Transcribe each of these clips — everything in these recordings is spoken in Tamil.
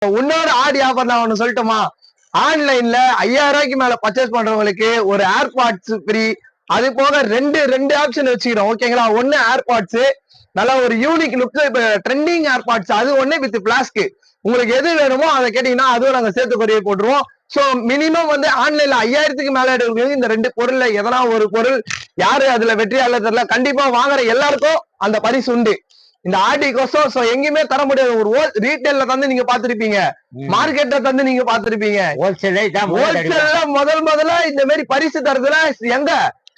இன்னொரு ஆடி ஆஃபர் நான் ஒண்ணு சொல்லட்டுமா? ஆன்லைன்ல 5000 ரூபாய்க்கு மேல பர்ச்சேஸ் பண்றவங்களுக்கு ஒரு ஏர்பாட்ஸ் ஃப்ரீ. அது போக ரெண்டு ஆப்ஷன் வச்சுக்கிறோம். ஓகேங்களா? ஒன்னு ஏர்பாட்ஸ் நல்ல ஒரு யூனிக் லுக், இப்ப ட்ரெண்டிங் ஏர்பாட்ஸ் அது ஒண்ணு வித் பிளாஸ்க். உங்களுக்கு எது வேணுமோ அதை கேட்டீங்கன்னா அதுவும் நாங்க சேர்த்து கொரியர் போட்டுருவோம். சோ மினிமம் வந்து ஆன்லைன்ல 5000க்கு மேல எடுக்கிறது இந்த ரெண்டு பொருள்ல எதனா ஒரு பொருள் யாரு அதுல வெற்றியாளர் தெரியல, கண்டிப்பா வாங்குற எல்லாருக்கும் அந்த பரிசு உண்டு இந்த ஆர்டிகோசம். சோ எங்கேயுமே தர முடியாது. ஒரு ரீட்டைல்ல தந்து நீங்க பாத்திருப்பீங்க, மார்க்கெட்ல தந்து நீங்க பாத்திருப்பீங்க. ஹோல்சேல்ல முதல்ல இந்த மாதிரி பரிசு தரதுல எங்க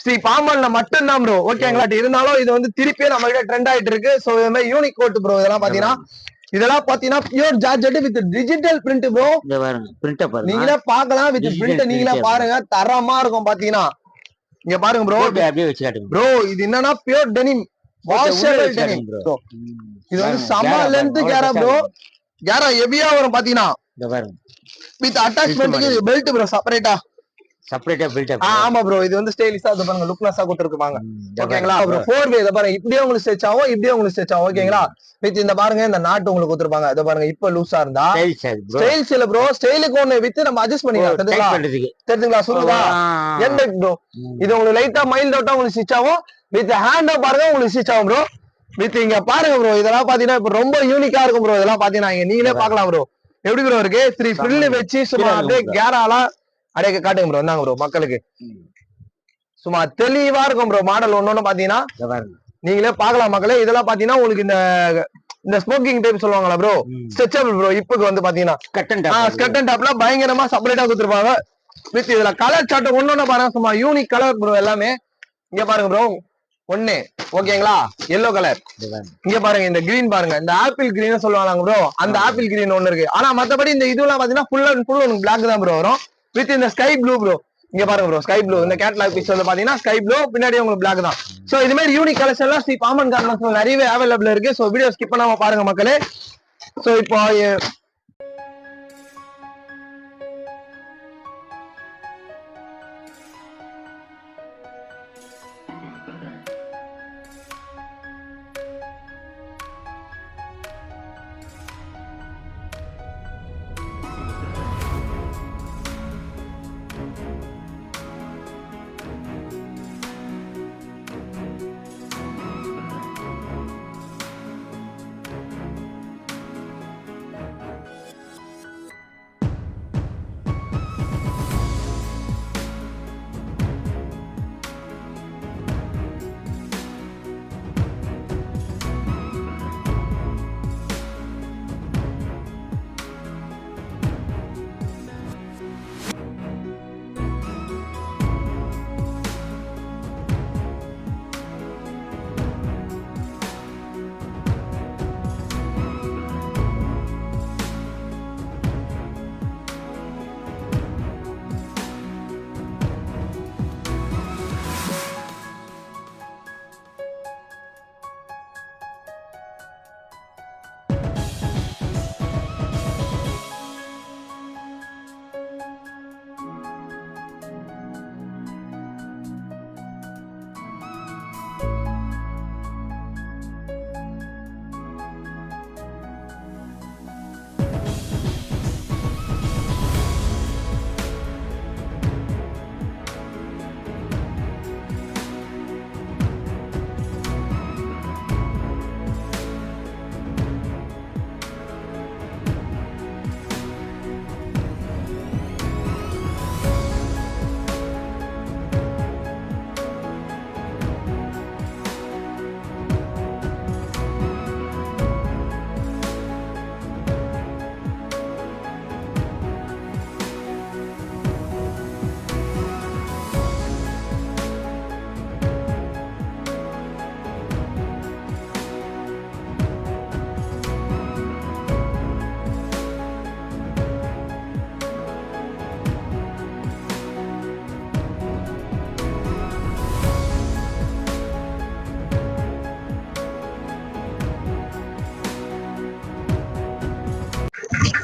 ஸ்ரீ பாம்பன்ல மட்டும்தான் ப்ரோ. ஓகேங்களா? இருந்தாலும் இது வந்து திருப்பியே நம்ம கிட்ட ட்ரெண்ட் ஆயிட்டு இருக்கு. சோ இது மாதிரி யூனிக் கோட் ப்ரோ. இதெல்லாம் பாத்தீங்கன்னா pure georgette with digital print bro. நீங்களே பாக்கலாம், வித் பிரிண்ட் நீங்களே பாருங்க, தரமா இருக்கும். பாத்தீங்கன்னா இங்க பாருங்க ப்ரோ. ப்ரோ இது என்னன்னா pure denim, washable denim bro. இது வந்து சம லென்த் கேரா ப்ரோ. கேரா ஹெவியா வரும் பாத்தீங்கன்னா வித் அட்டாச்மென்ட்க்கு பெல்ட் ப்ரோ. செப்பரேட்டா பெல்ட். ஆமா ப்ரோ. இது வந்து ஸ்டைலிஷா அது பாருங்க, லுக்லெஸ்ஸா கொடுத்திருப்பாங்க. ஓகேங்களா ப்ரோ? 4 வே இத பாருங்க, இப்படியே உங்களுக்கு ஸ்ட்ரெச் ஆகும், இப்படியே உங்களுக்கு ஸ்ட்ரெச் ஆகும். ஓகேங்களா? வித் இந்த பாருங்க, இந்த நாட் உங்களுக்கு கொடுத்திருப்பாங்க. இத பாருங்க, இப்ப லூசா இருந்தா ஸ்டைல்ஸ் இல்ல ப்ரோ, ஸ்டைலுக்கு ஒண்ணு வித் நம்ம அட்ஜஸ்ட் பண்ணிக்கலாம். தெரியுங்களா? சொல்லுதா எந்த ப்ரோ? இது உங்களுக்கு லைட்டா மைல்ட் அவுட்டா உங்களுக்கு ஸ்டிச் ஆகும். வித் ஹேண்ட் பாருங்க உங்களுக்கு ஸ்டிச் ஆகும் ப்ரோ. வித் இங்க பாருங்க ப்ரோ, இதெல்லாம் பாத்தீங்கன்னா இப்ப ரொம்ப யூனிக்கா இருக்கும் ப்ரோ. இதெல்லாம் பாத்தீங்கன்னா நீங்களே பாக்கலாம் ப்ரோ. எப்படி ப்ரோ இருக்கு? 3 ஃப்ரில் வச்சு சும்மா அப்படியே கேராலாம் அப்படியே காட்டுங்க ப்ரோ. என்னங்க ப்ரோ மக்களுக்கு சும்மா தெளிவா இருக்கும் ப்ரோ. மாடல் ஒண்ணு பாத்தீங்கன்னா நீங்களே பாக்கலாம் மக்களே. இதெல்லாம் பாத்தீங்கன்னா உங்களுக்கு இந்த ஸ்மோக்கிங் டைப் சொல்லுவாங்களா ப்ரோ, ஸ்ட்ரெச்சபிள் ப்ரோ. இப்பக்கு வந்து பாத்தீங்கன்னா ஸ்கர்ட் அண்ட் டாப்ல பயங்கரமா செப்பரேட்டா கொடுத்துருப்பாங்க. வித் இதுல கலர் சார்ட் ஒண்ணு பாருங்க, சும்மா யூனிக் கலர் ப்ரோ எல்லாமே. இங்க பாருங்க ப்ரோ, ஒண்ணு ஓகேங்களா எல்லோ கலர். இங்க பாருங்க இந்த கிரீன் பாருங்க, இந்த ஆப்பிள் கிரீன் சொல்லுவாங்க ப்ரோ, அந்த ஆப்பிள் கிரீன் ஒண்ணு இருக்கு. ஆனா மத்தபடி இந்த இதுலாம் பாத்தீங்கன்னா ஃபுல் அண்ட் ஃபுல் உங்களுக்கு பிளாக் தான் ப்ரோ வரும். வித் இந்த ஸ்கை ப்ளூ ப்ரோ. இங்க பாருங்க ப்ரோ, ஸ்கை ப்ளூ. இந்த கேட்லாக் பிக்ஸ் வந்து பாத்தீங்கன்னா ஸ்கை ப்ளூ, பின்னாடி உங்களுக்கு பிளாக் தான். சோ இது மாதிரி யூனிக் கலெக்ஷன் எல்லாம் ஸ்ரீ பாம்பன் கார்மெண்ட்ஸ்ல நிறையவே அவைலபிள் இருக்கு. சோ வீடியோ ஸ்கிப் பண்ணாம பாருங்க மக்களே. சோ இப்போ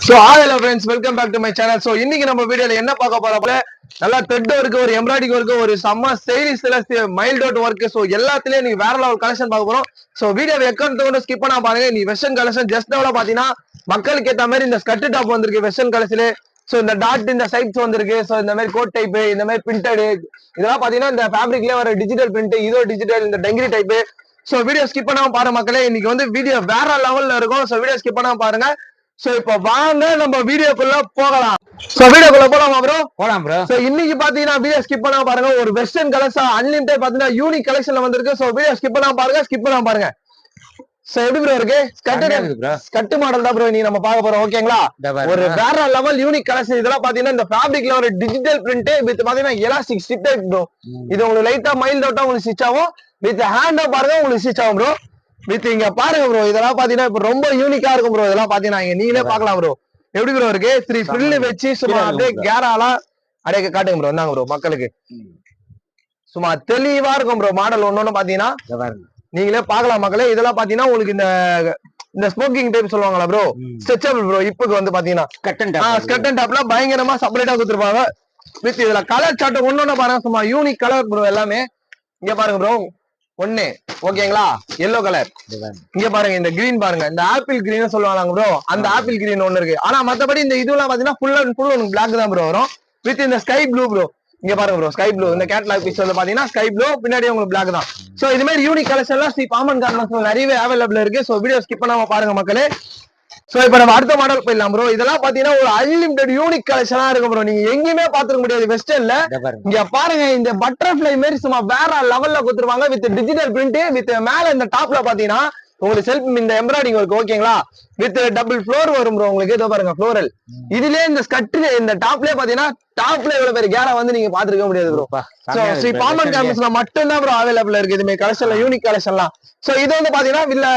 so hello friends, welcome back to my channel. So இன்னைக்கு நம்ம வீடியோல என்ன பார்க்க போறோம், நல்லா த்ரெட் ஒர்க், ஒரு எம்ப்ராய்டிங் ஒர்க், ஒரு செம்ம ஸ்டைலிஷ்ல மைல்ட் அவுட் ஒர்க். சோ எல்லாத்துலயும் நீங்க வேற லெவல் கலெக்ஷன் பார்க்க போறோம். சோ வீடியோ எக்கௌண்ட் ஸ்கிப் பண்ணா பாருங்க. நீ வெஸ்டர்ன் கலெக்ஷன் ஜஸ்ட் டெவலப் பாத்தீங்கன்னா மக்களுக்கு ஏத்த மாதிரி இந்த ஸ்கர்ட் டாப் வந்திருக்கு வெஸ்டர்ன் கலர்ஸ்ல. சோ இந்த டாட் இந்த சைட்ஸ் வந்திருக்கு. சோ இந்த மாதிரி கோட் டைப், இந்த மாதிரி பிரிண்டட், இதெல்லாம் பாத்தீங்கன்னா இந்த ஃபேப்ரிக்லயே வர டிஜிட்டல் பிரிண்ட், இதோ டிஜிட்டல் இந்த டெங்கிரி டைப். சோ வீடியோ ஸ்கிப் பண்ணாம பாருங்க மக்களே, இன்னைக்கு வந்து வீடியோ வேற லெவல்ல இருக்கும். சோ வீடியோ ஸ்கிப் பண்ணாம பாருங்க. சோ இப்போ வாங்க நம்ம வீடியோக்குள்ள போகலாம். சோ வீடியோக்குள்ள போலாமா ப்ரோ? போலாம் ப்ரோ. சோ இன்னைக்கு பாத்தீங்கன்னா வீடியோ ஸ்கிப் பண்ணாம பாருங்க. ஒரு வெஸ்டர்ன் கலர்ஸ் அன்லிமிட்டட் பாத்தீங்கன்னா யூனிக் கலெக்ஷன்ல வந்திருக்கு. சோ வீடியோ ஸ்கிப் பண்ணாம பாருங்க, ஸ்கிப் பண்ணாம பாருங்க. சோ எப்படி ப்ரோ இருக்கு? ஸ்கர்ட் மாடல் தான் ப்ரோ நீ நம்ம பார்க்க போறோம். ஓகேங்களா? ஒரு வேற லெவல் யூனிக் கலெக்ஷன். இதெல்லாம் பாத்தீங்கன்னா இந்த ஃபேப்ரிக்ல ஒரு டிஜிட்டல் பிரிண்ட் வித் பாத்தீங்கன்னா எலாஸ்டிக் ஸ்டிச் டைப் ப்ரோ. இது உங்களுக்கு லைட்டா மைல்ட் அவுட்டா உங்களுக்கு ஸ்டிச் ஆகும். வித் ஹேண்டா பாருங்க உங்களுக்கு ஸ்டிச் ஆகும் ப்ரோ. வித் இங்க பாருங்க ப்ரோ, இதெல்லாம் பாத்தீங்கன்னா இப்ப ரொம்ப யூனிக்கா இருக்கும் ப்ரோ. இதெல்லாம் பாத்தீங்கன்னா நீங்களே பாக்கலாம் ப்ரோ. எப்படி ப்ரோ இருக்கு? 3 ஃபில் வச்சு சும்மா அப்படியே கேராலா அப்படியே காட்டுங்க ப்ரோ. என்னங்க ப்ரோ மக்களுக்கு சும்மா தெளிவா இருக்கும் ப்ரோ. மாடல் ஒன்னொன்னு பாத்தீங்கன்னா நீங்களே பாக்கலாம் மக்களே. இதெல்லாம் பாத்தீங்கன்னா உங்களுக்கு இந்த ஸ்மோக்கிங் டைப் சொல்லுவாங்களா ப்ரோ, ஸ்ட்ரெச்சபிள் ப்ரோ. இப்பக்கு வந்து பாத்தீங்கன்னா ஸ்கர்ட் அண்ட் டாப்ல பயங்கரமா செப்பரேட்டா கொடுத்துருப்பாங்க. வித் இதுல கலர் சார்ட் ஒன்னொன்னு பாருங்க, சும்மா யூனிக் கலர் ப்ரோ எல்லாமே. இங்க பாருங்க ப்ரோ, ஒண்ணு ஓகேங்களா எல்லோ கலர். இங்க பாருங்க இந்த கிரீன் பாருங்க, இந்த ஆப்பிள் கிரீன் சொல்லுவாங்க ப்ரோ, அந்த ஆப்பிள் கிரீன் ஒண்ணு இருக்கு. ஆனா மத்தபடி இந்த இதுலாம் பாத்தீங்கன்னா ஃபுல் அண்ட் ஃபுல் பிளாக் தான் ப்ரோ வரும். வித் இந்த ஸ்கை ப்ளூ ப்ரோ. இங்க பாருங்க ப்ரோ, ஸ்கை ப்ளூ. இந்த கேட்லாக் பீஸ் வந்து பாத்தீங்கன்னா ஸ்கை ப்ளூ, பின்னாடி உங்களுக்கு பிளாக் தான். சோ இது மாதிரி யூனிக் கலெக்ஷன் எல்லாம் ஸ்ரீ பாமன் கார்மெண்ட்ஸ்ல நிறையவே அவைலபிள் இருக்கு. சோ வீடியோ ஸ்கிப் பண்ணாம பாருங்க மக்களே. சோ இப்ப நம்ம அடுத்த மாடல் போயிடலாம் ப்ரோ. இதெல்லாம் பாத்தீங்கன்னா ஒரு அன்லிமிட்டட் யூனிக் கலெக்ஷனா இருக்கும் ப்ரோ. நீங்க எங்கேயுமே பாத்துக்க முடியாது வெஸ்டர்ன்ல. இங்க பாருங்க இந்த பட்டர்ஃபிளை மாதிரி சும்மா வேற லெவல்ல கொடுத்துருவாங்க. வித் டிஜிட்டல் பிரிண்ட், வித் மேல இந்த டாப்ல பாத்தீங்கன்னா உங்களுக்கு செல்ஃப் இந்த எம்ப்ராய்டிங் ஒர்க். ஓகேங்களா? வித் டபுள் ஃப்ளோர் வரும் ப்ரோ உங்களுக்கு. இதோ பாருங்க ஃப்ளோரல். இதுலயே இந்த ஸ்கர்ட்ல இந்த டாப்லயே பாத்தீங்கன்னா டாப்ல இவ்வளவு பெரிய கேரா வந்து நீங்க பாத்துருக்க முடியாது ப்ரோ. சோ ஸ்ரீ பாமன் கார்மெண்ட்ஸ்ல மட்டும் தான் ப்ரோ அவைலபிள் இருக்கு இதுமே கலெக்ஷன்ல, யூனிக் கலெக்ஷன்லாம். சோ இது வந்து பாத்தீங்கன்னா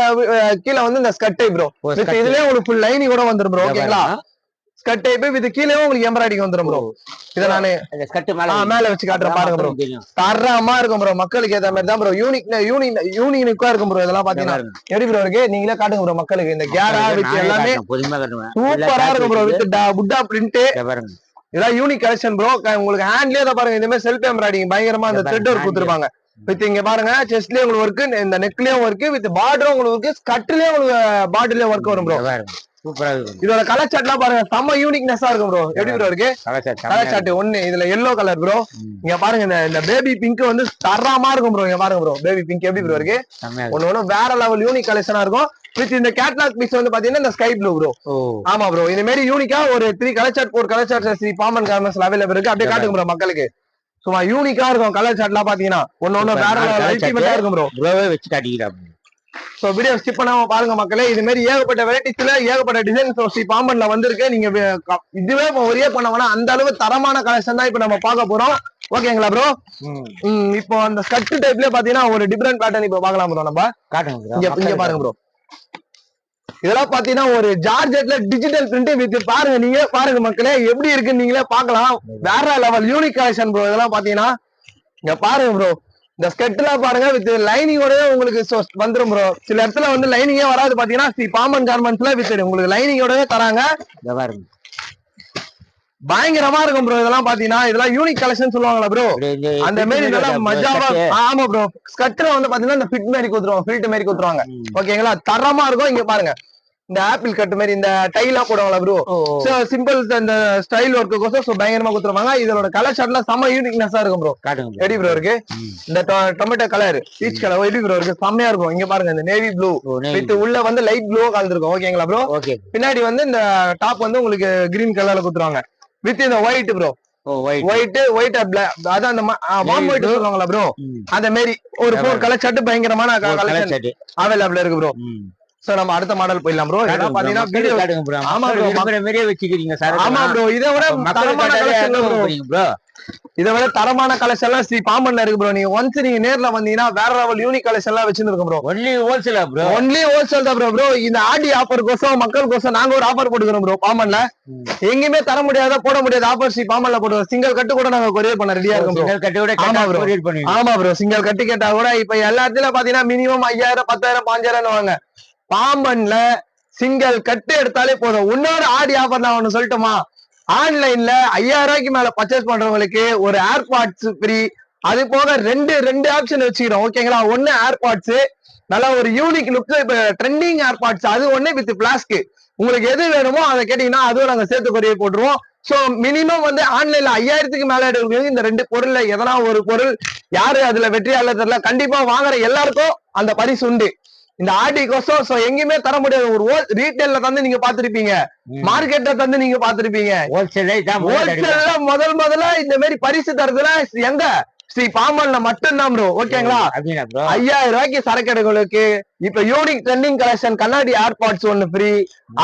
கீழே வந்து இந்த ஸ்கர்ட் டைப் ப்ரோ. வித் இதுலயே உங்களுக்கு ஃபுல் லைனிங் கூட வந்துரும் ப்ரோ. ஓகேங்களா? ஸ்கர்ட் டைப் வித் கீழே உங்களுக்கு எம்ப்ராய்டிஙங் வந்துரும் ப்ரோ. இத நானு மேல வச்சு காட்டுறேன் பாருங்க ப்ரோ. தரமா இருக்கும் ப்ரோ. மக்களுக்கு ஏத்த மாதிரி தான் ப்ரோ. யூனிக்கா இருக்கும் ப்ரோ. இதெல்லாம் பாத்தீங்கன்னா எப்படி ப்ரோ இருக்கு? நீங்களே காட்டுங்க ப்ரோ மக்களுக்கு. இந்த கேரா வித் எல்லாமே சூப்பரா இருக்கும் ப்ரோ. வித் புட்டா பிரிண்ட், இதெல்லாம் யூனிக் கலெக்ஷன் ப்ரோ. உங்களுக்கு ஹேண்ட்லயே தான் பாருங்க இந்த மாதிரி செல்ஃப் எம்ப்ராய்டிங் பயங்கரமா அந்த த்ரெட் ஒர்க் கொடுத்துருப்பாங்க. வித் இங்க பாருங்க செஸ்ட்லயே உங்களுக்கு ஒர்க், இந்த நெக்லயும் ஒர்க், வித் பார்டரும் உங்களுக்கு ஸ்கர்ட்லயே உங்களுக்கு பார்டர்லயே ஒர்க் வரும் ப்ரோ. சூப்பரா இருக்கும். இதோட கலர் சார்ட்லாம் பாருங்க, செம்ம யூனிக்னஸா இருக்கும் ப்ரோ. எப்படி ப்ரோ இருக்கு? கலர் சார்ட் ஒண்ணு. இதுல எல்லோ கலர் ப்ரோ. இங்க பாருங்க இந்த பேபி பிங்க் வந்து தரமா இருக்கும் ப்ரோ. இங்க பாருங்க ப்ரோ, பேபி பிங்க் எப்படி ப்ரோ இருக்கு? ஒண்ணு வேற லெவல் யூனிக் கலெக்ஷனா இருக்கும். வித் இந்த கேட்லாக் பீஸ் வந்து பாத்தீங்கன்னா இந்த ஸ்கை ப்ளூ ப்ரோ. ஆமா ப்ரோ, இந்த மாதிரி யூனிக்கா ஒரு 3 colour chart 4 colour chart Sri Baman கார்மெண்ட்ஸ்ல அவைலபிள் இருக்கு. அப்படியே காட்டுங்க ப்ரோ மக்களுக்கு. சும்மா யூனிக்கா இருக்கும் கலர் சார்ட்லாம் பாத்தீங்கன்னா. ஒண்ணு வேற லெவல் அல்டிமேட்டா இருக்கும் ப்ரோ. வச்சு காட்டிக்கிறேன். சோ வீடியோ ஸ்கிப் பண்ணாம பாருங்க மக்களே. இது மாதிரி ஏகப்பட்ட வெரைட்டிஸ்ல ஏகப்பட்ட டிசைன்ஸ் ஸ்ரீ பாமன்ல வந்திருக்கு. நீங்க இதுவே ஒரே பண்ண அந்த அளவு தரமான கலெக்ஷன் தான் இப்ப நம்ம பார்க்க போறோம். ஓகேங்களா ப்ரோ? இப்போ அந்த ஸ்கர்ட் டைப்லயே பாத்தீங்கன்னா ஒரு டிஃபரெண்ட் பேட்டர்ன் இப்ப பார்க்கலாம் ப்ரோ. நம்ம இங்க பாருங்க ப்ரோ. இதெல்லாம் பாத்தீங்கன்னா ஒரு ஜார்ஜெட்ல டிஜிட்டல் பிரிண்ட் வித் பாருங்க. நீங்க பாருங்க மக்களே எப்படி இருக்குன்னு நீங்களே பாக்கலாம். வேற லெவல் யூனிக் கலெக்ஷன் ப்ரோ. இதெல்லாம் பாத்தீங்கன்னா இங்க பாருங்க ப்ரோ. இந்த ஸ்கர்ட்லாம் பாருங்க வித் லைனிங்கோட உங்களுக்கு வந்துரும் ப்ரோ. சில இடத்துல வந்து லைனிங்கே வராது பாத்தீங்கன்னா ஸ்ரீ பாமன் கார்மெண்ட்ஸ்ல வித் உங்களுக்கு லைனிங்கோடவே தராங்க. பயங்கரமா இருக்கும் ப்ரோ. இதெல்லாம் பாத்தீங்கன்னா இதெல்லாம் யூனிக் கலெக்ஷன் சொல்லுவாங்களா ப்ரோ, அந்த மாதிரி இதெல்லாம் மஜாவா. ஆமா ப்ரோ, ஸ்கர்ட்ல வந்து பாத்தீங்கன்னா இந்த ஃபிட் மாதிரி கொடுத்துருவாங்க, ஃபில்ட் மாதிரி கொடுத்துருவாங்க. ஓகேங்களா? தரமா இருக்கும். இங்க பாருங்க இந்த ஆப்பிள் கட் மாதிரி இந்த டைலா போடுவாங்களா ப்ரோ, சிம்பிள் இந்த ஸ்டைல் ஒர்க்குக்கோசம் பயங்கரமா கொடுத்துருவாங்க. இதோட கலர் ஷார்ட்லாம் செம்ம யூனிக்னஸா இருக்கும் ப்ரோ. எப்படி ப்ரோ இருக்கு? இந்த டொமேட்டோ கலர், பீச் கலர் எப்படி ப்ரோ இருக்கு? செம்மையா இருக்கும். இங்க பாருங்க இந்த நேவி ப்ளூ வித் உள்ள வந்து லைட் ப்ளூ கலந்துருக்கும். ஓகேங்களா ப்ரோ? பின்னாடி வந்து இந்த டாப் வந்து உங்களுக்கு கிரீன் கலர்ல கொடுத்துருவாங்க. வித் இந்த ஒயிட் ப்ரோ. ஒயிட் அதான் அந்த வார்ம் ஒயிட் சொல்லுவாங்களா ப்ரோ, அந்த மாதிரி ஒரு 4 கலர் ஷர்ட் பயங்கரமான கலெக்ஷன் அவைலபிள் இருக்கு ப்ரோ. சோ நம்ம அடுத்த மாடல் போயிடலாம் ப்ரோ. இதெல்லாம் பாத்தீங்கன்னா வீடியோ காட்டுங்க ப்ரோ. ஆமா ப்ரோ, மாதிரியே வெச்சிக்கிறீங்க சார். ஆமா ப்ரோ, இதை விட தரமான கலெக்ஷன் ப்ரோ. இதை விட தரமான கலெக்ஷன் எல்லாம் ஸ்ரீ பாமன்ல இருக்கு ப்ரோ. நீங்க ஒன்ஸ் நீங்க நேர்ல வந்தீங்கன்னா வேற லெவல் யூனிக் கலெக்ஷன் எல்லாம் வச்சிருக்கோம் bro. Only wholesale bro. Only wholesale தான் ப்ரோ. இந்த ஆடி ஆஃபர் கோசம் மக்கள் கோசம் நாங்க ஒரு ஆஃபர் போட்டுக்கிறோம் ப்ரோ. பாமன்ல எங்கேயுமே தர முடியாத போட முடியாத ஆஃபர் ஸ்ரீ பாமன்ல போடுவோம். சிங்கிள் கட்டு கூட நாங்க கொரியர் பண்ண ரெடியா இருக்கோம் ப்ரோ. ஆமா ப்ரோ, ஆமா ப்ரோ, சிங்கிள் கட்டு கேட்டா கூட இப்ப எல்லா இடத்துல பாத்தீங்கன்னா மினிமம் 5000 10,000 5,000 வாங்க. பாம்பன்ல சிங்கிள் கட்டு எடுத்தாலே போதும். இன்னொரு ஆடி ஆஃபர் நான் ஒண்ணு சொல்லட்டுமா? ஆன்லைன்ல 5000 ரூபாய்க்கு மேல பர்ச்சேஸ் பண்றவங்களுக்கு ஒரு ஏர்பாட்ஸ் ஃப்ரீ. அது போக ரெண்டு ஆப்ஷன் வச்சுக்கிறோம். ஓகேங்களா? ஒன்னு ஏர்பாட்ஸ் நல்ல ஒரு யூனிக் லுக், இப்ப ட்ரெண்டிங் ஏர்பாட்ஸ் அது ஒண்ணு வித் பிளாஸ்க். உங்களுக்கு எது வேணுமோ அதை கேட்டீங்கன்னா அதுவும் நாங்க சேர்த்து கொரியர் போட்டுருவோம். சோ மினிமம் வந்து ஆன்லைன்ல 5000க்கு மேல எடுக்கிறது இந்த 2 பொருள்ல எதனா ஒரு பொருள் யாரு அதுல வெற்றியாளர் தெரியல, கண்டிப்பா வாங்குற எல்லாருக்கும் அந்த பரிசு உண்டு இந்த ஆடி கோசம். சோ எங்கேயுமே தர முடியாது. ஒரு ரீட்டைல்ல தந்து நீங்க பாத்திருப்பீங்க, மார்க்கெட்ல தந்து நீங்க பாத்திருப்பீங்க, ஹோல்சேல்ல முதல்ல இந்த மாதிரி பரிசு தரதுல எங்க ஸ்ரீ பாம்பன்ல மட்டும்தான் ப்ரோ. ஓகேங்களா? 5000 ரூபாய்க்கு சரக்கு எடுங்களுக்கு இப்ப யூனிக் ட்ரெண்டிங் கலெக்ஷன் கண்ணாடி ஏர்பாட்ஸ் ஒண்ணு ஃப்ரீ.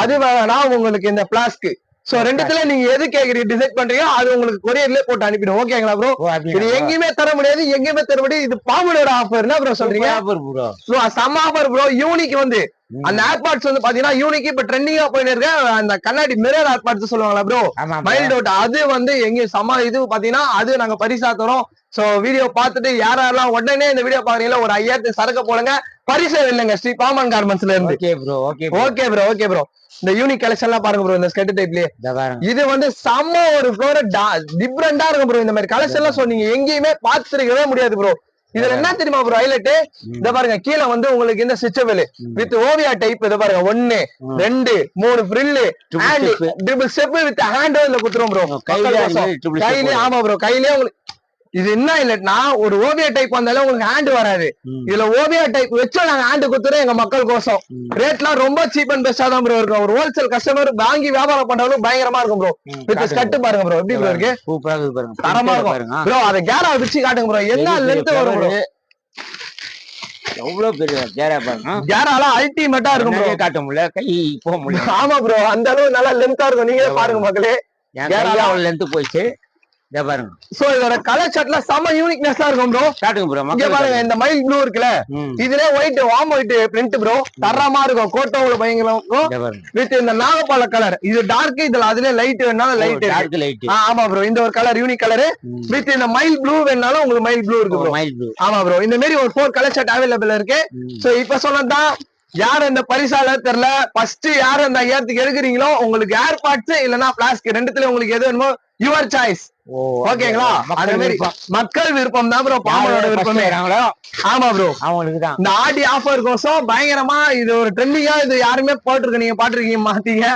அது வேணா உங்களுக்கு இந்த பிளாஸ்க். சோ ரெண்டுத்துல நீங்க எது கேக்குறீங்க டிசைட் பண்றீங்க அது உங்களுக்கு கொரியர்ல போட்டு அனுப்பிடும். ஓகேங்களா ப்ரோ? இது எங்கேயுமே தர முடியாது, எங்கேயுமே தர முடியாது. இது பாம்பனோட ஆஃபர். என்ன ப்ரோ சொல்றீங்க? செம்ம ஆஃபர் ப்ரோ. யூனிக் வந்து அந்த ஏர்பாட்ஸ் வந்து பாத்தீங்கன்னா யூனிக் இப்ப ட்ரெண்டிங்கா போயிட்டு இருக்க அந்த கண்ணாடி மிரர் ஏர்பாட்ஸ் சொல்லுவாங்களா ப்ரோ, மைல்ட் அவுட், அது வந்து எங்க செம்ம இது பாத்தீங்கன்னா அது நாங்க பரிசா தரோம். சோ வீடியோ பார்த்துட்டு யாரெல்லாம் உடனே இந்த வீடியோ பாக்குறீங்களா ஒரு 5000 சரக்கு போடுங்க, பரிசு இல்லைங்க ஸ்ரீ பாமன் கார்மெண்ட்ஸ்ல இருந்து. Okay bro. இந்த யூனிக் கலெக்ஷன் எல்லாம் பாருங்க ப்ரோ, இந்த ஸ்கெட் டைப்லயே இது வந்து செம்ம ஒரு ஃப்ளோர் டிஃபரெண்டா இருக்கும் ப்ரோ. இந்த மாதிரி கலெக்ஷன் எல்லாம் சொன்னீங்க எங்கேயுமே பாத்துருக்கவே முடியாது ப்ரோ. இதுல என்ன தெரியுமா ப்ரோ ஹைலைட்? இத பாருங்க கீழே வந்து உங்களுக்கு இந்த ஸ்ட்ரெச்சபிள் வித் ஓவியா டைப். இத பாருங்க 1 2 3 frill hand triple step with hand இதுல குத்துறோம் ப்ரோ கையிலே. ஆமா ப்ரோ கையிலே உங்களுக்கு இது என்ன இல்லன்னா ஒரு ஓவியா டைப் வந்தாலும் உங்களுக்கு ஹேண்ட் வராது. இதுல ஓவியா டைப் வச்சு நாங்க ஹேண்ட் குத்துறோம் எங்க மக்கள் கோசம். ரேட்லாம் ரொம்ப சீப் அண்ட் பெஸ்டா தான் ப்ரோ இருக்கும். ஒரு ஹோல்சேல் கஸ்டமர் வாங்கி வியாபாரம் பண்றவங்க பயங்கரமா இருக்கும் ப்ரோ. வித் ஸ்கட் பாருங்க ப்ரோ எப்படி ப்ரோ இருக்கு, சூப்பரா இருக்கு பாருங்க, தரமா இருக்கும் ப்ரோ. அத கேரா வச்சு காட்டுங்க ப்ரோ, என்ன லென்த் வரும் ப்ரோ. எவ்வளவு பெரிய கேரா பாருங்க, கேராலாம் அல்டிமேட்டா இருக்கும் ப்ரோ. காட்ட முடியல, கை போக முடியல. ஆமா ப்ரோ அந்த அளவு நல்லா லென்த்தா இருக்கும். நீங்களே பாருங்க மக்களே, கேரா லென்த் போயிடுச்சு. பாருங்க சோ இதோட கலர் ஷர்ட்ல செம யூனிக்னஸா இருக்கும் ப்ரோ. காட்டுங்க ப்ரோ. இங்க பாருங்க இந்த மைல் ப்ளூ இருக்குல, இதுல white warm white print bro, தரமா இருக்கும். கோட்டோல பயங்கரம் இருக்கும் வித் இந்த நாகப்பால கலர். இது டார்க், இதுல அதுல லைட் வேணாலும் லைட். ஆமா ப்ரோ இந்த ஒரு கலர் யூனிக் கலர் வித் இந்த மைல் ப்ளூ வேணாலும் உங்களுக்கு மைல் ப்ளூ இருக்கு ப்ரோ. ஆமா ப்ரோ இந்த மாதிரி ஒரு 4 கலர் ஷர்ட் அவைலபிள் இருக்கு. சோ இப்ப சொன்னதான் யார் இந்த பரிசால தெரியல, ஃபர்ஸ்ட் யார் அந்த 5000க்கு எடுக்கிறீங்களோ உங்களுக்கு ஏர்பாட்ஸ் இல்லனா பிளாஸ்க் ரெண்டுத்துல உங்களுக்கு எது வேணுமோ யுவர் சாய்ஸ். ஓகேங்களா? அதே மாதிரி மக்கள் விருப்பம் தான் ப்ரோ, பாம்பனோட விருப்பமே. ஆமா ப்ரோ அவங்களுக்கு தான் இந்த ஆடி ஆஃபர் கோசம் பயங்கரமா இது ஒரு ட்ரெண்டிங்கா இது யாருமே போட்டுருக்கு. நீங்க பாத்துருக்கீங்க மாத்தீங்க,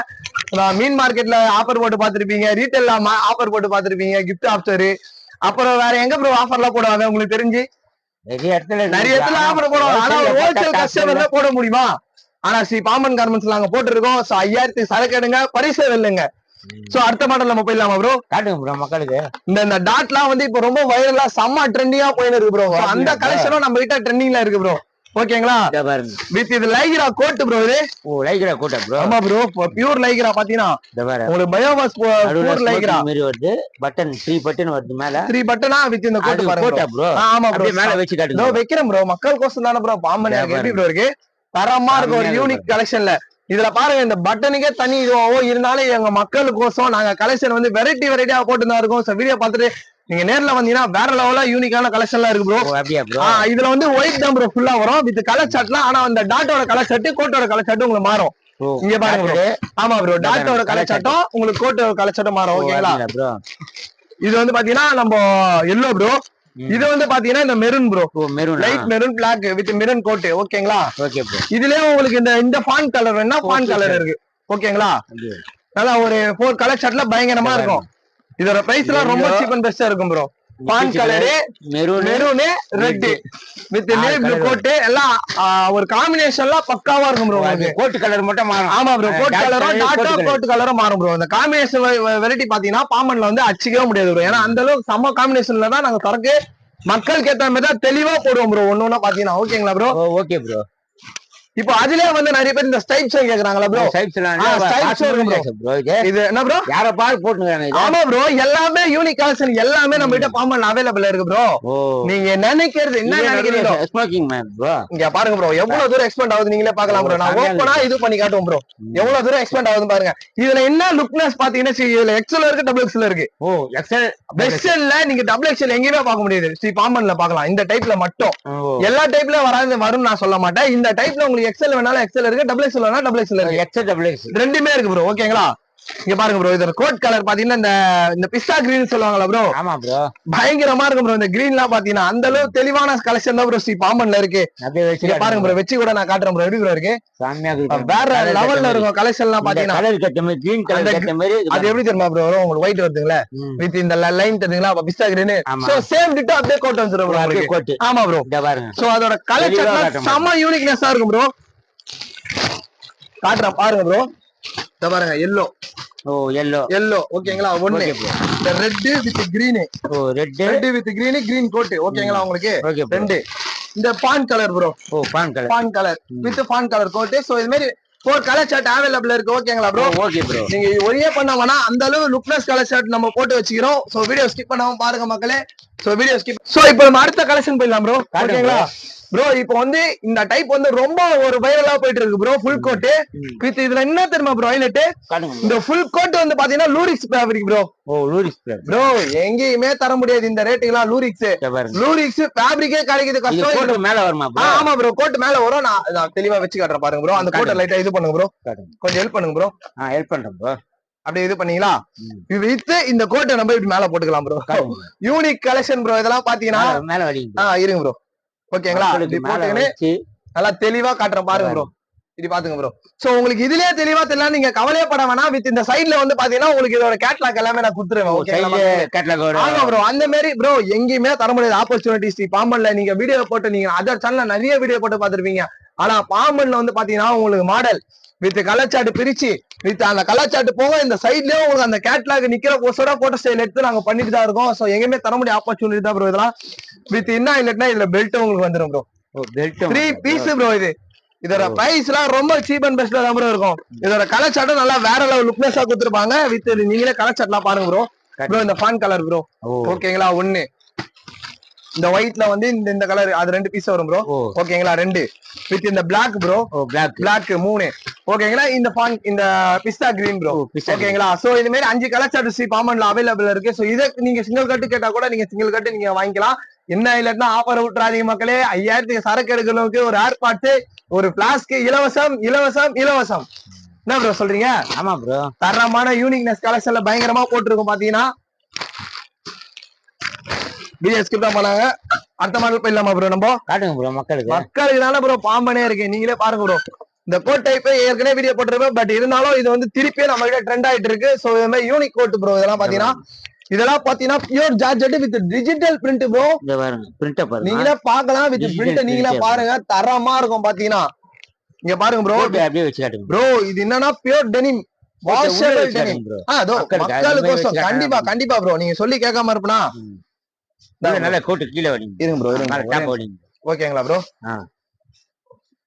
மீன் மார்க்கெட்ல ஆஃபர் போட்டு பாத்துருப்பீங்க, ரீட்டைல்ல ஆஃபர் போட்டு பாத்துருப்பீங்க, கிஃப்ட் ஆஃபர். அப்புறம் வேற எங்க ப்ரோ ஆஃபர்லாம் போடுவாங்க உங்களுக்கு தெரிஞ்சு? நிறைய இடத்துல ஆஃபர் போடுவாங்க. ஆனா ஒரு ஹோல்சேல் கஸ்டமர்ல போட முடியுமா? ஆனா ஸ்ரீ பாம்பன் கார்மெண்ட்ஸ்ல நாங்க போட்டுருக்கோம். 5000 சரக்கு எடுங்க, பரிசு இல்லைங்க. சோ அடுத்த மாடல் நம்ம போயிடலாமா ப்ரோ? காட்டுங்க ப்ரோ மக்களுக்கு. இந்த டாட்லாம் வந்து இப்ப ரொம்ப வைரலா செம்ம ட்ரெண்டிங்கா போயின்னு இருக்கு ப்ரோ. அந்த கலெக்ஷனும் நம்ம கிட்ட ட்ரெண்டிங்ல இருக்கு ப்ரோ. ஓகேங்களா? வித் இது லைக்ரா கோட் ப்ரோ. இது லைக்ரா கோட் ப்ரோ. ஆமா ப்ரோ பியூர் லைக்ரா பாத்தீங்கன்னா உங்களுக்கு பயோமாஸ் பியூர் லைக்ரா மாதிரி வருது. பட்டன் 3 பட்டன் வருது மேல 3 பட்டனா வித் இந்த கோட் பாருங்க ப்ரோ. ஆமா ப்ரோ மேல வச்சு காட்டுங்க ப்ரோ. வைக்கிறேன் ப்ரோ மக்கள் கோசம் தான ப்ரோ. பாம்பன் எப்படி ப்ரோ இருக்கு, தரமா இருக்கு ஒரு யூனிக் கலெக்ஷன்ல. இதுல பாருங்க இந்த பட்டனுக்கே தனி இதுவோ இருந்தாலும் எங்க மக்களுக்கோசம் நாங்க கலெக்ஷன் வந்து வெரைட்டியா போட்டுதான் இருக்கோம். வீடியோ பார்த்துட்டு நீங்க நேர்ல வந்தீங்கன்னா வேற லெவலா யூனிக்கான கலெக்ஷன் எல்லாம் இருக்கு ப்ரோ. இதுல வந்து ஒயிட் தான் ப்ரோ ஃபுல்லா வரும் வித் கலர் ஷர்ட்லாம். ஆனா அந்த டாட்டோட கலர் ஷர்ட் கோட்டோட கலர் ஷர்ட் உங்களுக்கு மாறும். இங்க பாருங்க ப்ரோ. ஆமா ப்ரோ டாட்டோட கலர் ஷர்ட்டும் உங்களுக்கு கோட்டோட கலர் ஷர்ட்டும் மாறும். ஓகேங்களா? இது வந்து பாத்தீங்கன்னா நம்ம எல்லோ ப்ரோ. இது வந்து பாத்தீங்கன்னா இந்த maroon bro, light maroon black with maroon coat. ஓகேங்களா? இதுலயே உங்களுக்கு இந்த ஃபான் கலர் வேணா ஃபான் கலர் இருக்கு. ஓகேங்களா? நல்லா ஒரு 4 கலர் ஷர்ட்ல பயங்கரமா இருக்கும். இதோட பிரைஸ் எல்லாம் ரொம்ப சீப் அண்ட் பெஸ்டா இருக்கும் bro. Fawn colour maroon red with navy coat எல்லாம் ஒரு காம்பினேஷன்லாம் பக்காவா இருக்கும் ப்ரோ. கோட் கலர் மட்டும் மாறும். ஆமா ப்ரோ கோட் கலரும் டாட்டா கோட் கலரும் மாறும் ப்ரோ. இந்த காம்பினேஷன் வெரைட்டி பாத்தீங்கன்னா பாம்பன்ல வந்து அடிச்சிக்கவே முடியாது ப்ரோ. ஏன்னா அந்த அளவுக்கு செம்ம காம்பினேஷன்ல தான் நாங்க சரக்கு மக்களுக்கு ஏத்த மாதிரி தான் தெளிவா போடுவோம் ப்ரோ. ஒண்ணு பாத்தீங்கன்னா. ஓகேங்களா ப்ரோ? Okay bro. இப்போ அதுலயே வந்து நிறைய பேர் இந்த ஸ்டைப்ஸ் கேக்குறாங்களா ப்ரோ? இது என்ன ப்ரோ யார பாரு போட்டுறாங்க. ஆமா ப்ரோ எல்லாமே யூனிக் கலெக்ஷன் எல்லாமே நம்ம கிட்ட பாம்பன் அவைலபிள் இருக்கு ப்ரோ. நீங்க நினைக்கிறது என்ன நினைக்கிறீங்களோ ஸ்மோக்கிங் மேன் ப்ரோ. இங்க பாருங்க ப்ரோ எவ்வளவு தூரம் எக்ஸ்பெண்ட் ஆகுது நீங்களே பார்க்கலாம் ப்ரோ. நான் ஓப்பனா இது பண்ணி காட்டுவோம் ப்ரோ எவ்வளவு தூரம் எக்ஸ்பெண்ட் ஆகுது பாருங்க. இதுல என்ன லுக்னஸ் பாத்தீங்கன்னா இதுல எக்ஸ்எல் இருக்கு, டபுள் எக்ஸ்எல் இருக்கு. எக்ஸ்எல் பெஸ்ட்ல நீங்க டபுள் எக்ஸ்எல் எங்கேயுமே பார்க்க முடியாது. ஸ்ரீ பாம்பன்ல பார்க்கலாம். இந்த டைப்ல மட்டும் எல்லா டைப்ல வரும் நான் சொல்ல மாட்டேன். இந்த டைப்ல உங்களுக்கு எக்ஸ்எல் வேணாலும் எக்ஸ்எல் இருக்கு, டபுள் எக்ஸ்எல் வேணா டபுள் எக்ஸ்எல் இருக்கு. எக்ஸ்எல் டபுள் எக்ஸ்எல் ரெண்டுமே இருக்கு ப்ரோ. ஓகேங்களா? இங்க பாருங்க ப்ரோ, இதோட கோட் கலர் பாத்தீங்கன்னா இந்த பிஸ்தா கிரீன் சொல்லுவாங்களா ப்ரோ, ஆமா ப்ரோ. பயங்கரமா இருக்கும் ப்ரோ. இந்த கிரீன் எல்லாம் பாத்தீங்கன்னா அந்த அளவு தெளிவான கலெக்ஷன் தான் ப்ரோ ஸ்ரீ பாம்பன்ல இருக்கு. இங்க பாருங்க ப்ரோ, வச்சு கூட நான் காட்டுறேன் ப்ரோ, எப்படி ப்ரோ இருக்கு, வேற லெவல்ல இருக்கும் கலெக்ஷன் எல்லாம் பாத்தீங்கன்னா. அது எப்படி தெரியுமா ப்ரோ வரும் உங்களுக்கு, ஒயிட் வருதுங்களா வித் இந்த லைன் தெரியுங்களா, பிஸ்தா கிரீன். சோ சேம் டிட்டோ அப்படியே கோட் வந்துரும் ப்ரோ. ஆமா ப்ரோ. சோ அதோட கலெக்ஷன் செம யூனிக்னஸா இருக்கும் ப்ரோ. காட்டுறேன் பாருங்க ப்ரோ, இத பாருங்க எல்லோ. எல்லோ ஓகேங்களா, ஒண்ணு இந்த red with green. Red with green coat ஓகேங்களா உங்களுக்கு. ரெண்டு இந்த fawn colour bro, fawn colour with fawn colour coat. So இது மாதிரி 4 கலர் சார்ட் அவைலபிள் இருக்கு ஓகேங்களா ப்ரோ. நீங்க ஒரே பண்ண வேணா, அந்த அளவு லுக்னஸ் கலர் சார்ட் நம்ம போட்டு வச்சுக்கிறோம். சோ வீடியோ ஸ்கிப் பண்ணாம பாருங்க மக்களே. So video skip. சோ இப்போ நம்ம அடுத்த கலெக்ஷன் போயிடலாம் ப்ரோ. ஓகேங்களா ப்ரோ, இப்போ வந்து இந்த டைப் வந்து ரொம்ப ஒரு வைரலா போயிட்டு இருக்கு ப்ரோ, ஃபுல் கோட் வித் இதுல என்ன தெரியுமா ப்ரோ ஹைலைட், இந்த ஃபுல் கோட் வந்து பாத்தீங்கன்னா லூரிக்ஸ் ஃபேப்ரிக் ப்ரோ. ப்ரோ எங்கேயுமே தர முடியாது இந்த ரேட்டுங்களா. லூரிக்ஸ் ஃபேப்ரிக்கே கிடைக்குது கஷ்டம். மேல வருமா? ஆமா ப்ரோ, கோட் மேல வரும். நான் தெளிவா வச்சு காட்டுறேன் பாருங்க ப்ரோ. அந்த கோட்டை லைட்டா இது பண்ணுங்க ப்ரோ, கொஞ்சம் ஹெல்ப் பண்ணுங்க ப்ரோ. ஹெல்ப் பண்றேன் ப்ரோ. அப்படியே இது பண்ணீங்களா, வித் இந்த கோட்டை நம்ம இப்படி மேல போட்டுக்கலாம் ப்ரோ. யூனிக் கலெக்ஷன் ப்ரோ இதெல்லாம் பாத்தீங்கன்னா. மேல வடி இருங்க ப்ரோ. ஓகேங்களா, இப்படி போட்டுக்கின்னு நல்லா தெளிவா காட்டுறேன் பாருங்க ப்ரோ. இது பாத்துங்க ப்ரோ. சோ உங்களுக்கு இதுலயே தெளிவா தெரியல, நீங்க கவலையே பட வேணாம். வித் இந்த சைடுல வந்து பாத்தீங்கன்னா உங்களுக்கு இதோட கேட்லாக் எல்லாமே நான் கொடுத்துருவேன். ஓகேங்களா, ஆமா ப்ரோ. அந்த மாதிரி ப்ரோ எங்கேயுமே தர முடியாது ஆப்பர்ச்சுனிட்டிஸ் பாம்பன்ல. நீங்க வீடியோ போட்டு நீங்க அதர் சேனல்ல நிறைய வீடியோ போட்டு பாத்துருப்பீங்க. ஆனா பாம்பன்ல வந்து பாத்தீங்கன்னா உங்களுக்கு மாடல் வித் கலர்சாட்டு பிரிச்சு வித் அந்த கலர்சாட்டு போக இந்த சைட்லயே உங்களுக்கு அந்த கேட்லாக் நிக்கிற போசோட போட்டோ ஸ்டைல் எடுத்து நாங்க பண்ணிட்டு தான் இருக்கோம். சோ எங்கேயுமே தர முடிய ஆப்பர்ச்சுனிட்டி தான் ப்ரோ இதெல்லாம். வித் என்ன இல்லைன்னா இதுல பெல்ட் உங்களுக்கு வந்துடும் ப்ரோ. 3 piece bro. இதோட பிரைஸ் எல்லாம் ரொம்ப சீப் அண்ட் பெஸ்ட்ல தான் ப்ரோ இருக்கும். இதோட கலர் சார்ட்டும் நல்லா வேற லெவல் லுக்னஸா கொடுத்துருப்பாங்க. வித் நீங்களே கலர் சார்ட்லாம் பாருங்க ப்ரோ. ப்ரோ இந்த பான் கலர் ப்ரோ ஓகேங்களா, ஒண்ணு இந்த ஒயிட்ல வந்து இந்த கலர் அது 2 பீஸ் வரும் ப்ரோ. ஓகேங்களா, 2 வித் இந்த பிளாக் ப்ரோ. பிளாக் 3 ஓகேங்களா. இந்த பிஸ்தா கிரீன் ப்ரோ. ஓகேங்களா. சோ இது மாதிரி 5 கலர் சார்ட் பாம்பன்ல அவைலபிள் இருக்கு. சோ இதை நீங்க சிங்கிள் கட்டு கேட்டா கூட நீங்க சிங்கிள் கட்டு நீங்க வாங்கிக்கலாம். என்ன இல்லன்னா ஆஃபர் விட்டுறாதீங்க மக்களே. 5000 சரக்கு எடுக்கிறவங்களுக்கு ஒரு ஏர்பாட்ஸ் ஒரு பிளாஸ்க் இலவசம் இலவசம் இலவசம். என்ன ப்ரோ சொல்றீங்க? ஆமா ப்ரோ. தரமான யூனிக்னஸ் கலெக்ஷன்ல பயங்கரமா போட்டுருக்கும் பாத்தீங்கன்னா. வீடியோ ஸ்கிப் பண்ணாங்க. அடுத்த மாடல் போயிடலாமா ப்ரோ? நம்ம காட்டுங்க ப்ரோ மக்களுக்கு தானே ப்ரோ பாம்பனே இருக்கு. நீங்களே பாருங்க ப்ரோ. இந்த கோட் டைப் ஏற்கனவே வீடியோ போட்டிருப்பேன். பட் இருந்தாலும் இது வந்து திருப்பியே நம்ம கிட்ட ட்ரெண்ட் ஆயிட்டு இருக்கு. சோ இது மாதிரி யூனிக் கோட் ப்ரோ. இதெல்லாம் பாத்தீங்கன்னா pure georgette with digital print bro. நீங்களே பாக்கலாம். வித் பிரிண்ட் நீங்களே பாருங்க, தரமா இருக்கும் பாத்தீங்கன்னா. இங்க பாருங்க ப்ரோ. ப்ரோ இது என்னன்னா பியூர் டெனிம், வாஷபிள் டெனிம். மக்களுக்கோசம் கண்டிப்பா கண்டிப்பா ப்ரோ. நீங்க சொல்லி கேட்காம இருப்பனா நல்ல கோட் கீழே வடி இருங்க ப்ரோ. ஓகேங்களா ப்ரோ,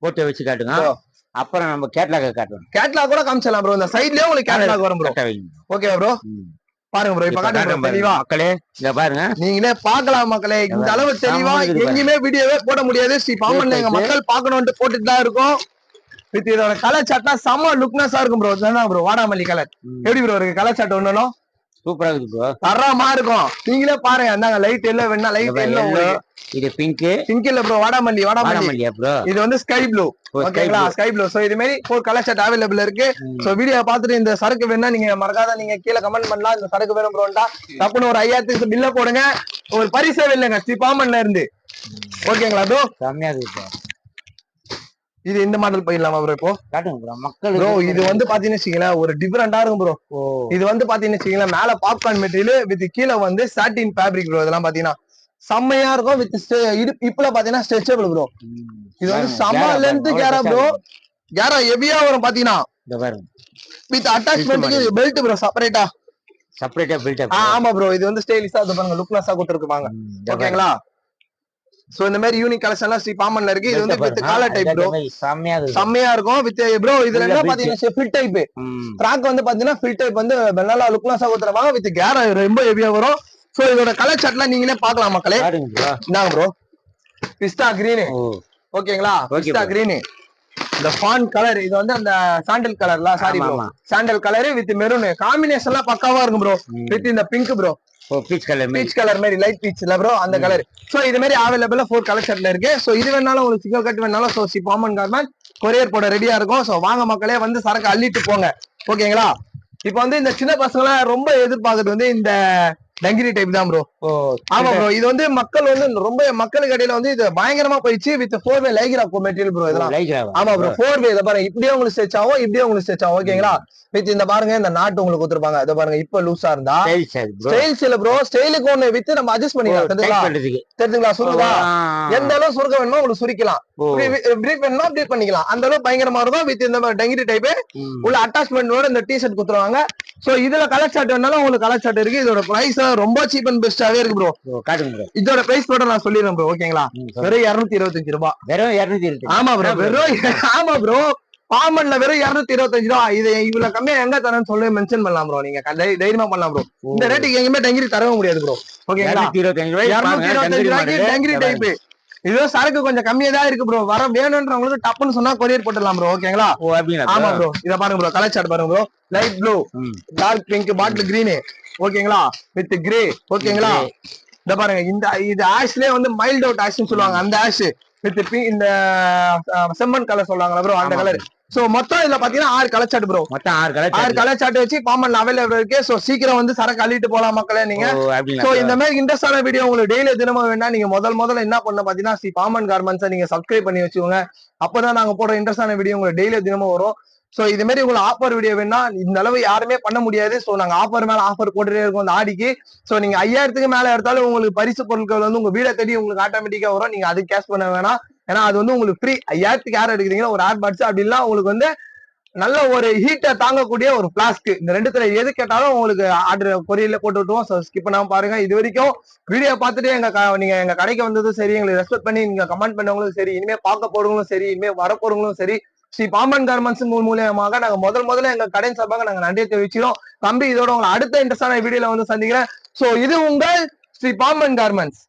கோட்டை வச்சு காட்டுங்க. அப்புறம் நம்ம கேட்லாக் காட்டுவோம். கேட்லாக் கூட காமிச்சலாம் ப்ரோ. இந்த சைடுலயே உங்களுக்கு கேட்லாக் வரும் ப்ரோ. ஓகே ப்ரோ, பாருங்க ப்ரோ. இப்ப காட்டுங்க தெளிவா மக்களே. இங்க பாருங்க, நீங்களே பாக்கலாம் மக்களே. இந்த அளவு தெளிவா எங்கேயுமே வீடியோவே போட முடியாது. ஸ்ரீ பாம்பன்ல எங்க மக்கள் பாக்கணும்னு போட்டுட்டு தான் இருக்கும். வித் இதோட கலர் சாட்னா செம்ம லுக்னஸா இருக்கும் ப்ரோ. என்ன ப்ரோ வாடாமல்லி கலர் எப்படி ப்ரோ இருக்கு? கலர் சாட் ஒண்ணும் சூப்பரா இருக்கு ப்ரோ. தரமா இருக்கும். நீங்களே பாருங்க. என்னங்க லைட் எல்லோ வேணா லைட் எல்லோ. இது பிங்க் இல்ல ப்ரோ, வாடாமல்லி ப்ரோ. இது வந்து ஸ்கை ப்ளூ. ஓகேங்களா, ஸ்கை ப்ளூ. சோ இது மாதிரி 4 கலர் சார்ட் அவைலபிள் இருக்கு. சோ வீடியோ பார்த்துட்டு இந்த சரக்கு வேணா நீங்க மறக்காத நீங்க கீழே கமெண்ட் பண்ணலாம். இந்த சரக்கு வேணும் ப்ரோண்டா தப்புன்னு ஒரு 5000 பில்ல போடுங்க. ஒரு பரிசே இல்லைங்க ஸ்ரீ பாம்பன்ல இருந்து. ஓகேங்களா ப்ரோ, செம்மையா இருக்கு. இது இந்த மாடல் போயிடலாமா ப்ரோ? இப்போ காட்டுங்க ப்ரோ மக்கள். ப்ரோ இது வந்து பாத்தீங்கன்னு வச்சுக்கீங்களேன் ஒரு டிஃபரெண்டா இருக்கும் ப்ரோ. இது வந்து பாத்தீங்கன்னு வச்சுக்கீங்களேன் மேல பாப்கார்ன் மெட்டீரியல் வித் கீழே வந்து சாட்டின் ஃபேப்ரிக் ப்ரோ. இதெல்லாம் பாத்தீங்கன்னா செம்மையா இருக்கும். வித் இப்பல பாத்தீங்கன்னா ஸ்ட்ரெச்சபிள் ப்ரோ. இது வந்து செம்ம லென்த் கேரா ப்ரோ. கேரா ஹெவியா வரும் பாத்தீங்கன்னா. வித் அட்டாச்மென்ட்க்கு பெல்ட் ப்ரோ. செப்பரேட்டா பெல்ட். ஆமா ப்ரோ. இது வந்து ஸ்டைலிஷா இது பாருங்க, லுக்னஸா கொடுத்திருக்காங்க. ஓகேங்களா. சோ இந்த மாதிரி யூனிக் கலெக்ஷன் எல்லாம் ஸ்ரீ பாம்பன்ல இருக்கு. இது வந்து வித் காலர் டைப் ப்ரோ. செம்மையா இருக்கும். வித் ப்ரோ இதுல என்ன பாத்தீங்கன்னா ஃபில் டைப் ஃப்ராக் வந்து பாத்தீங்கன்னா ஃபில் டைப் வந்து நல்லா லுக்னஸா கொடுத்துருவாங்க. வித் கேரா ரொம்ப ஹெவியா வரும். சோ இதோட கலர் சார்ட்லாம் நீங்களே பாக்கலாம் மக்களே. இந்தாங்க ப்ரோ, பிஸ்தா கிரீன். ஓகேங்களா, பிஸ்தா கிரீன். இந்த ஃபான் கலர் இது வந்து அந்த சாண்டல் கலர்ல sari bro, sandal colour with maroon காம்பினேஷன்லாம் பக்காவா இருக்கும் ப்ரோ. வித் இந்த பிங்க் ப்ரோ, பீச் கலர் மாதிரி லைட் பீச்ல ப்ரோ அந்த கலர். சோ இது மாதிரி அவைலபிளா 4 கலர் சார்ட்ல இருக்கு. சோ இது வேணாலும் ஒரு சிங்கிள் கட் வேணாலும் சோ பாம்பன் கார்மெண்ட் கொரியர் போட ரெடியா இருக்கும். சோ வாங்க மக்களே வந்து சரக்கு அள்ளிட்டு போங்க. ஓகேங்களா. இப்ப வந்து இந்த சின்ன பசங்க எல்லாம் ரொம்ப எதிர்பார்க்கறது வந்து இந்த டங்கிரி டைப் தான் ப்ரோ. ஆமா ப்ரோ, இது வந்து மக்கள் வந்து ரொம்ப மக்களுக்கு இடையில வந்து இது பயங்கரமா போயிடுச்சு. With 4-way Lycra material bro இதெல்லாம். ஆமா ப்ரோ, 4-way. இதை பாருங்க, இப்படியே உங்களுக்கு ஸ்ட்ரெச் ஆகும், இப்படியே உங்களுக்கு ஸ்ட்ரெச் ஆகும். ஓகேங்களா? வித் இந்த பாருங்க, இந்த நாட்டு உங்களுக்கு கொடுத்துருப்பாங்க. இதை பாருங்க, இப்ப லூசா இருந்தா ஸ்டைல்ஸ் இல்ல ப்ரோ, ஸ்டைலுக்கு ஒண்ணு வித் நம்ம அட்ஜஸ்ட் பண்ணிக்கலாம். தெரிஞ்சுங்களா? சுருக்குதா, எந்த அளவு சுருக்க வேணுமோ உங்களுக்கு சுருக்கலாம், பிரீஃப் வேணுமா பிரீஃப் பண்ணிக்கலாம். அந்த அளவு பயங்கரமா இருக்கும். வித் இந்த டங்கிரி டைப் உள்ள அட்டாச்மெண்டோட இந்த டி-ஷர்ட் கொடுத்துருவாங்க. சோ இதுல கலர் ஷார்ட் வேணாலும் உங்களுக்கு கலர் ஷார்ட் இருக்கு. இதோட பிரைஸ் ரொம்ப சீப் அண்ட் பெஸ்டாவே இருக்கு ப்ரோ. இதோட பிரைஸ் கூட நான் சொல்லிடுறேன் ப்ரோ. ஓகேங்களா? வெறும் 225 ரூபாய். வெறும் 225. ஆமா ப்ரோ, வெறும் ஆமா ப்ரோ, பாமன்ல வெறும் 225 ரூபாய். இதை இவ்வளவு கம்மியா எங்க தரேன்னு சொல்லி மென்ஷன் பண்ணலாம் ப்ரோ. நீங்க தைரியமா பண்ணலாம் ப்ரோ. இந்த ரேட்டுக்கு எங்கேயுமே டங்கிரி தரவே முடியாது ப்ரோ. ஓகேங்களா? 225 ரூபாய்க்கு டங்கிரி டைப். இதோ சரக்கு கொஞ்சம் கம்மியா தான் இருக்கு ப்ரோ. வர வேணும்ன்றவங்களுக்கு டப்புன்னு சொன்னா கொரியர் போட்டுடலாம் ப்ரோ. ஓகேங்களா? ஆமா ப்ரோ, இத பாருங்க ப்ரோ, கலர் சார்ட் பாருங்க bro. Light blue, dark pink, bottle green. ஓகேங்களா? With grey. ஓகேங்களா? இத பாருங்க, இந்த இது ஆஷ்லயே வந்து மைல்ட் அவுட் ஆஷ்னு சொல்லுவாங்க. அந்த ஆஷ் வித் இந்த செம்மன் கலர் சொல்லுவாங்களா ப்ரோ, அந்த கலர். சோ மொத்தம் இதுல பாத்தீங்கன்னா 6 கலர் சார்ட் ப்ரோ. மொத்தம் 6 கலர் சார்ட் வச்சு பாமன்ல அவைலபிள் இருக்கு. சோ சீக்கிரம் வந்து சரக்கு அள்ளிட்டு போலாம் மக்களே நீங்க. சோ இந்த மாதிரி இன்ட்ரெஸ்டான வீடியோ உங்களுக்கு டெய்லி தினமும் வேணா நீங்க முதல்ல என்ன பண்ண பாத்தீங்கன்னா ஸ்ரீ பாமன் கார்மெண்ட்ஸை நீங்க சப்ஸ்கிரைப் பண்ணி வச்சுக்கோங்க. அப்பதான் நாங்க போடுற இன்ட்ரெஸ்டான வீடியோ உங்களுக்கு டெய்லி தினமும் வரும். சோ இது மாதிரி உங்களுக்கு ஆஃபர் வீடியோ வேணா இந்த அளவு யாருமே பண்ண முடியாது. சோ நாங்க ஆஃபர் மேல ஆஃபர் போட்டுட்டே இருக்கோம் இந்த ஆடிக்கு. சோ நீங்க 5000க்கு மேல எடுத்தாலும் உங்களுக்கு பரிசு பொருட்கள் வந்து உங்க வீடை தேடி உங்களுக்கு ஆட்டோமேட்டிக்கா வரும். நீங்க அது கேஷ் பண்ண வேணாம். ஏன்னா அது வந்து உங்களுக்கு ஃப்ரீ. 5000க்கு யார் எடுக்கிறீங்களோ ஒரு ஏர்பாட்ஸ் அப்படின்னா உங்களுக்கு வந்து நல்ல ஒரு ஹீட்டை தாங்கக்கூடிய ஒரு பிளாஸ்க். இந்த ரெண்டுத்துல எது கேட்டாலும் உங்களுக்கு ஆர்டர் கொரியர்ல போட்டு விட்டுவோம். சோ ஸ்கிப் பண்ணாம பாருங்க. இது வரைக்கும் வீடியோ பார்த்துட்டு நீங்க எங்க கடைக்கு வந்ததும் சரி, எங்களை ரெஸ்பெக்ட் பண்ணி நீங்க கமெண்ட் பண்ணவங்களும் சரி, இனிமே பார்க்க போறவங்களும் சரி, இனிமே வரப்போறவங்களும் சரி, ஸ்ரீ பாமன் கார்மெண்ட்ஸ் மூலியமாக நாங்க முதல்ல எங்க கடை சார்பாக நாங்க நன்றியை தெரிவிக்கிறோம். தம்பி இதோட உங்களை அடுத்த இன்ட்ரெஸ்டான வீடியோல வந்து சந்திக்கிறேன். சோ இது உங்கள் ஸ்ரீ பாமன் கார்மெண்ட்ஸ்.